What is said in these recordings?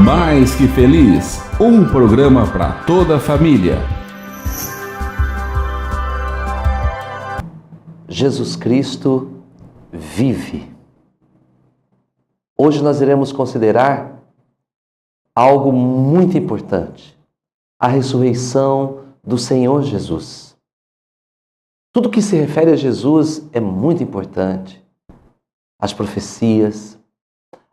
Mais que Feliz, um programa para toda a família. Jesus Cristo vive. Hoje nós iremos considerar algo muito importante: a ressurreição do Senhor Jesus. Tudo que se refere a Jesus é muito importante. As profecias,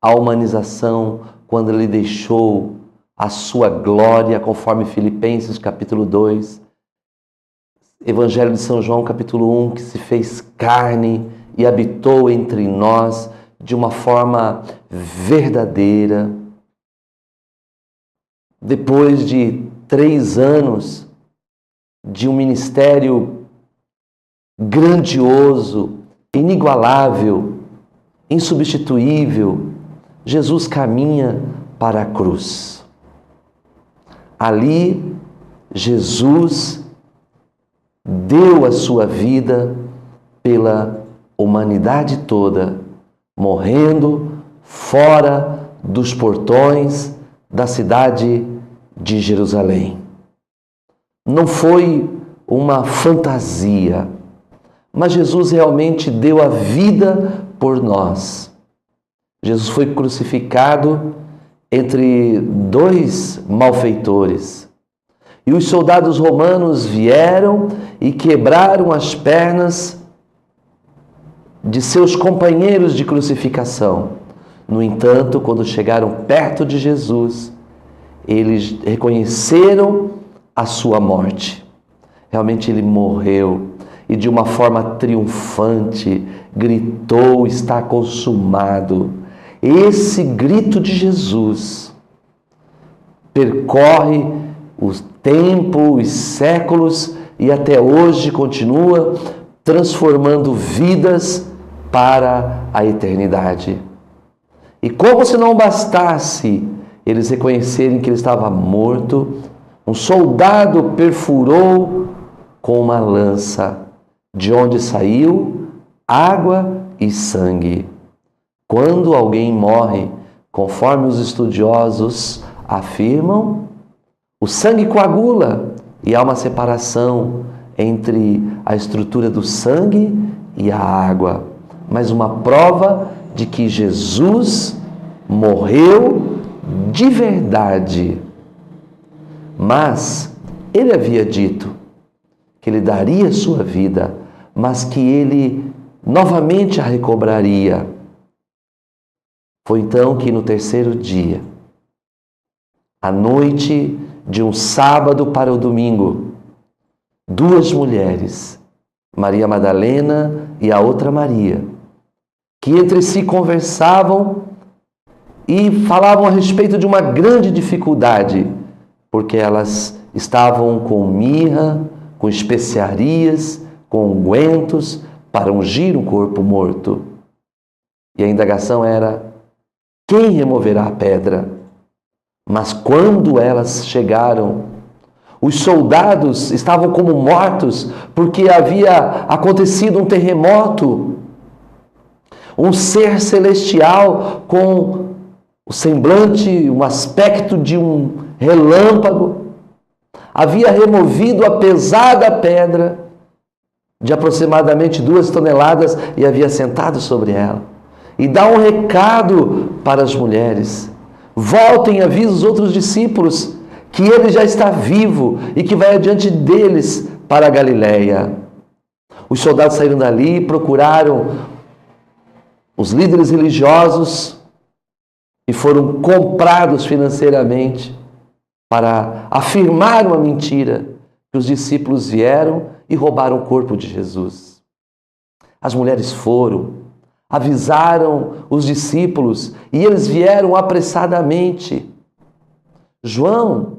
a humanização, quando Ele deixou a sua glória, conforme Filipenses capítulo 2, Evangelho de São João capítulo 1, que se fez carne e habitou entre nós de uma forma verdadeira. Depois de 3 anos de um ministério grandioso, inigualável, insubstituível, Jesus caminha para a cruz. Ali, Jesus deu a sua vida pela humanidade toda, morrendo fora dos portões da cidade de Jerusalém. Não foi uma fantasia, mas Jesus realmente deu a vida por nós. Jesus foi crucificado entre 2 malfeitores. E os soldados romanos vieram e quebraram as pernas de seus companheiros de crucificação. No entanto, quando chegaram perto de Jesus, eles reconheceram a sua morte. Realmente ele morreu e de uma forma triunfante gritou: está consumado. Esse grito de Jesus percorre o tempo, os séculos e até hoje continua transformando vidas para a eternidade. E como se não bastasse eles reconhecerem que ele estava morto, um soldado perfurou com uma lança, de onde saiu água e sangue. Quando alguém morre, conforme os estudiosos afirmam, o sangue coagula e há uma separação entre a estrutura do sangue e a água. Mas uma prova de que Jesus morreu de verdade. Mas ele havia dito que ele daria sua vida, mas que ele novamente a recobraria. Foi então que no 3º dia, à noite de um sábado para o domingo, 2 mulheres, Maria Madalena e a outra Maria, que entre si conversavam e falavam a respeito de uma grande dificuldade, porque elas estavam com mirra, com especiarias, com ungüentos para ungir um corpo morto. E a indagação era: quem removerá a pedra? Mas quando elas chegaram, os soldados estavam como mortos, porque havia acontecido um terremoto. Um ser celestial com o semblante, um aspecto de um relâmpago, havia removido a pesada pedra de aproximadamente 2 toneladas e havia sentado sobre ela. E dá um recado para as mulheres: voltem e avisem os outros discípulos que ele já está vivo e que vai adiante deles para a Galileia. Os soldados saíram dali e procuraram os líderes religiosos e foram comprados financeiramente para afirmar uma mentira, que os discípulos vieram e roubaram o corpo de Jesus. As mulheres foram, avisaram os discípulos e eles vieram apressadamente. João,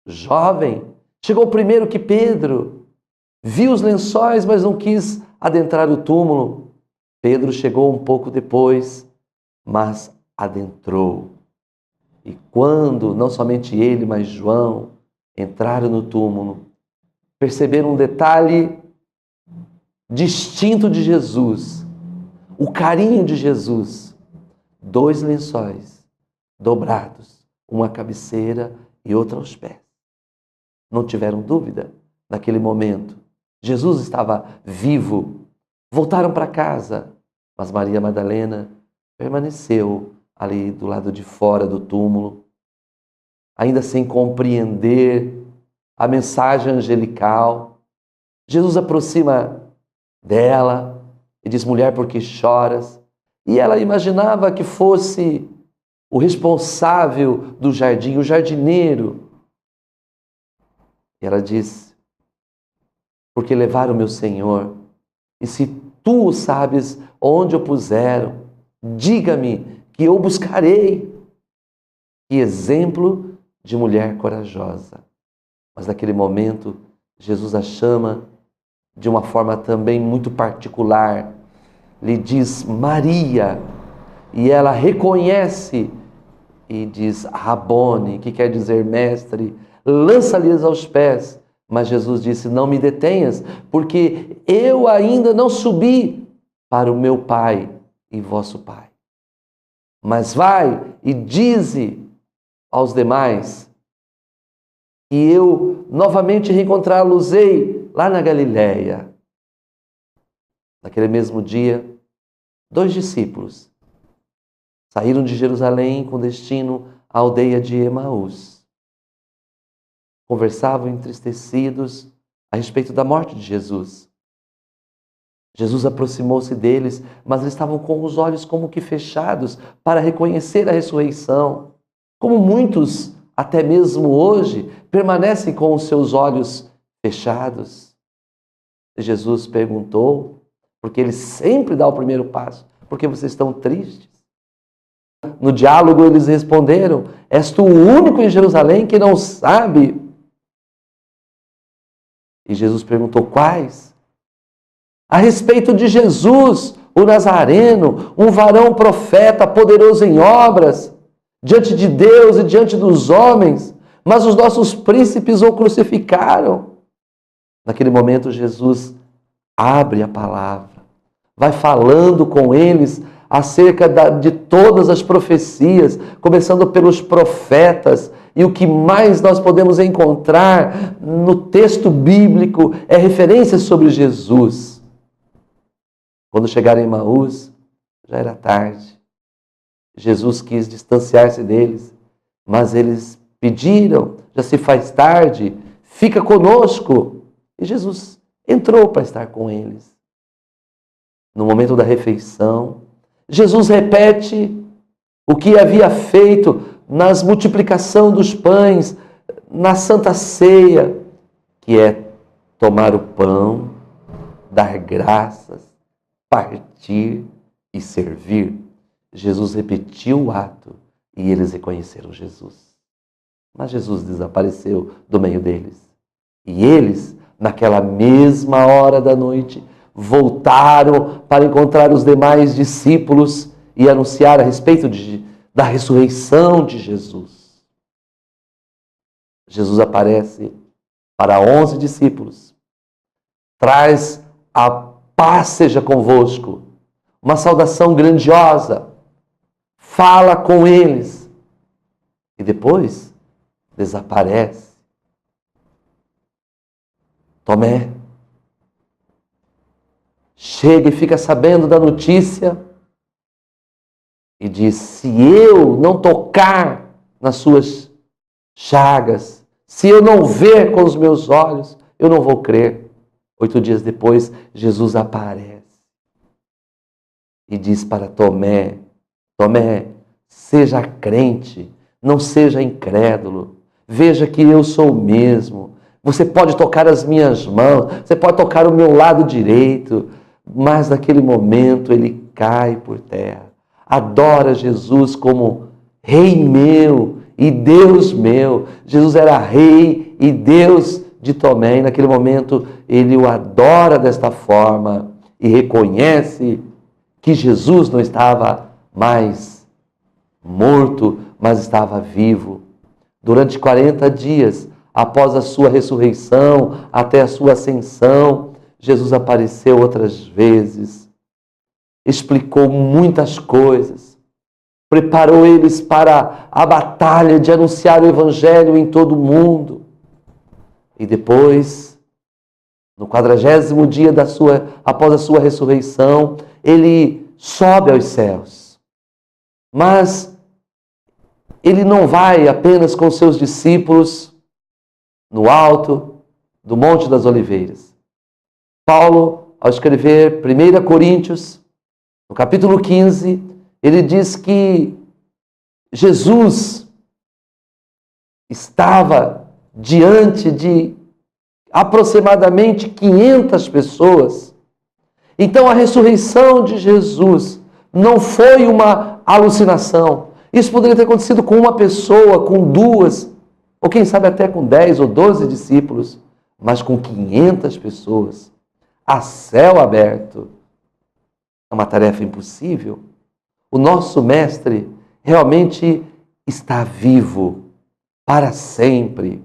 jovem, chegou primeiro que Pedro, viu os lençóis, mas não quis adentrar o túmulo. Pedro chegou um pouco depois, mas adentrou. E quando não somente ele, mas João entraram no túmulo, perceberam um detalhe distinto de Jesus, o carinho de Jesus: 2 lençóis dobrados uma à cabeceira e outra aos pés. Não tiveram dúvida naquele momento. Jesus estava vivo. Voltaram para casa, mas Maria Madalena permaneceu ali do lado de fora do túmulo, ainda sem compreender a mensagem angelical. Jesus aproxima dela e diz: mulher, por que choras? E ela imaginava que fosse o responsável do jardim, o jardineiro. E ela diz: porque levaram meu Senhor, e se tu sabes onde o puseram, diga-me que eu buscarei. Que exemplo de mulher corajosa. Mas naquele momento, Jesus a chama de uma forma também muito particular. Lhe diz Maria, e ela reconhece e diz Rabone, que quer dizer mestre, lança-lhes aos pés. Mas Jesus disse: não me detenhas, porque eu ainda não subi para o meu Pai e vosso Pai. Mas vai e dize aos demais que eu novamente reencontrá-los-ei lá na Galileia. Naquele mesmo dia, 2 discípulos saíram de Jerusalém com destino à aldeia de Emaús. Conversavam entristecidos a respeito da morte de Jesus. Jesus aproximou-se deles, mas eles estavam com os olhos como que fechados para reconhecer a ressurreição. Como muitos, até mesmo hoje, permanecem com os seus olhos fechados. Jesus perguntou, porque ele sempre dá o primeiro passo: por que vocês estão tristes? No diálogo eles responderam: és tu o único em Jerusalém que não sabe? E Jesus perguntou: quais? A respeito de Jesus, o Nazareno, um varão profeta, poderoso em obras, diante de Deus e diante dos homens, mas os nossos príncipes o crucificaram. Naquele momento, Jesus abre a palavra, vai falando com eles acerca de todas as profecias, começando pelos profetas, e o que mais nós podemos encontrar no texto bíblico é referências sobre Jesus. Quando chegaram em Emaús, já era tarde. Jesus quis distanciar-se deles, mas eles pediram: já se faz tarde, fica conosco. E Jesus entrou para estar com eles. No momento da refeição, Jesus repete o que havia feito nas multiplicação dos pães, na Santa Ceia, que é tomar o pão, dar graças, partir e servir. Jesus repetiu o ato e eles reconheceram Jesus. Mas Jesus desapareceu do meio deles. E eles, naquela mesma hora da noite, voltaram para encontrar os demais discípulos e anunciar a respeito da ressurreição de Jesus. Jesus aparece para 11 discípulos, traz a paz seja convosco, uma saudação grandiosa, fala com eles e depois desaparece. Tomé chega e fica sabendo da notícia e diz: se eu não tocar nas suas chagas, se eu não ver com os meus olhos, eu não vou crer. 8 dias depois, Jesus aparece e diz para Tomé: Tomé, seja crente, não seja incrédulo. Veja que eu sou o mesmo. Você pode tocar as minhas mãos, você pode tocar o meu lado direito, mas naquele momento ele cai por terra. Adora Jesus como Rei meu e Deus meu. Jesus era Rei e Deus de Tomé, e naquele momento ele o adora desta forma e reconhece que Jesus não estava mais morto, mas estava vivo. Durante 40 dias, após a sua ressurreição, até a sua ascensão, Jesus apareceu outras vezes, explicou muitas coisas, preparou eles para a batalha de anunciar o Evangelho em todo o mundo. E depois, no 40º dia após a sua ressurreição, ele sobe aos céus. Mas ele não vai apenas com seus discípulos no alto do Monte das Oliveiras. Paulo, ao escrever 1 Coríntios, no capítulo 15, ele diz que Jesus estava diante de aproximadamente 500 pessoas. Então a ressurreição de Jesus não foi uma alucinação. Isso poderia ter acontecido com uma pessoa, com duas, ou quem sabe até com 10 ou 12 discípulos, mas com 500 pessoas, a céu aberto. É uma tarefa impossível. O nosso Mestre realmente está vivo para sempre.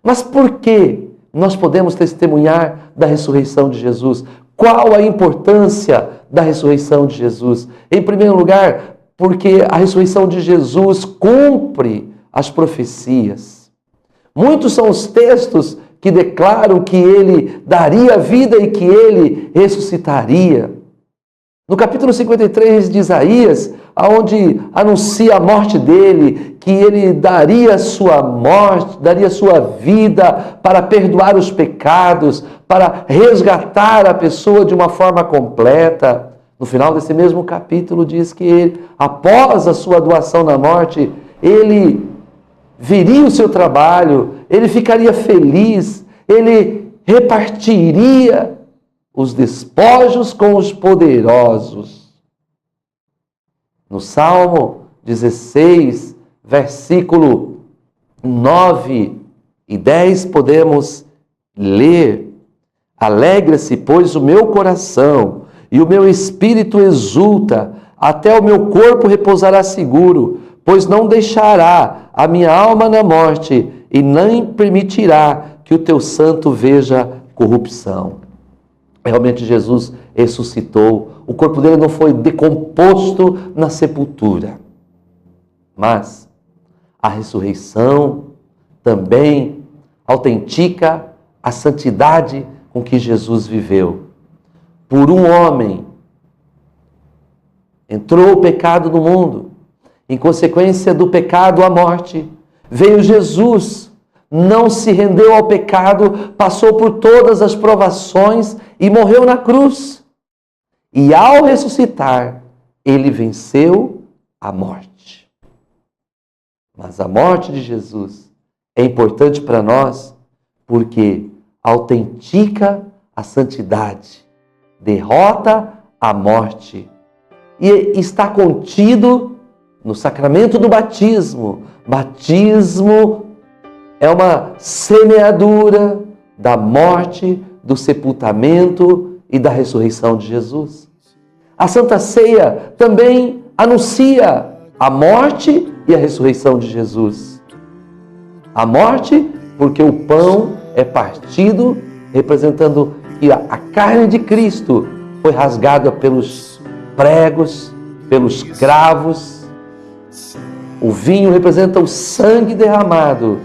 Mas por que nós podemos testemunhar da ressurreição de Jesus? Qual a importância da ressurreição de Jesus? Em primeiro lugar, porque a ressurreição de Jesus cumpre as profecias. Muitos são os textos que declaram que ele daria vida e que ele ressuscitaria. No capítulo 53 de Isaías, onde anuncia a morte dele, que ele daria sua morte, daria sua vida para perdoar os pecados, para resgatar a pessoa de uma forma completa. No final desse mesmo capítulo diz que ele, após a sua doação na morte, ele veria o seu trabalho, ele ficaria feliz, ele repartiria os despojos com os poderosos. No Salmo 16, versículo 9 e 10, podemos ler: Alegra-se, pois, o meu coração, e o meu espírito exulta, até o meu corpo repousará seguro, pois não deixará a minha alma na morte, e nem permitirá que o teu santo veja corrupção. Realmente Jesus ressuscitou, o corpo dele não foi decomposto na sepultura. Mas a ressurreição também autentica a santidade com que Jesus viveu. Por um homem entrou o pecado no mundo. Em consequência do pecado, a morte. Veio Jesus, não se rendeu ao pecado, passou por todas as provações e morreu na cruz. E ao ressuscitar, ele venceu a morte. Mas a morte de Jesus é importante para nós porque autentica a santidade, derrota a morte e está contido no sacramento do batismo. Batismo é uma semeadura da morte, do sepultamento e da ressurreição de Jesus. A Santa Ceia também anuncia a morte e a ressurreição de Jesus. A morte, porque o pão é partido, representando que a carne de Cristo foi rasgada pelos pregos, pelos cravos. O vinho representa o sangue derramado.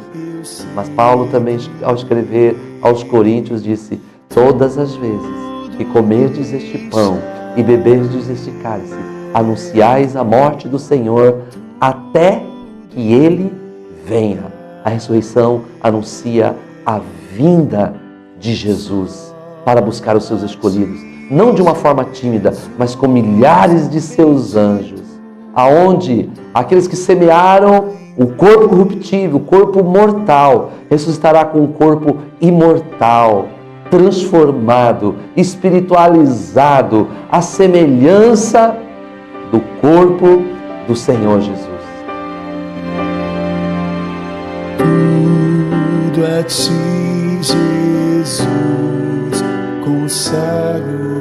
Mas Paulo também, ao escrever aos Coríntios, disse: todas as vezes que comerdes este pão e beberdes este cálice, anunciais a morte do Senhor até que Ele venha. A ressurreição anuncia a vinda de Jesus para buscar os seus escolhidos, não de uma forma tímida, mas com milhares de seus anjos, aonde aqueles que semearam o corpo corruptível, o corpo mortal, ressuscitará com um corpo imortal, transformado, espiritualizado, à semelhança do corpo do Senhor Jesus. Tudo a ti, Jesus, consagro.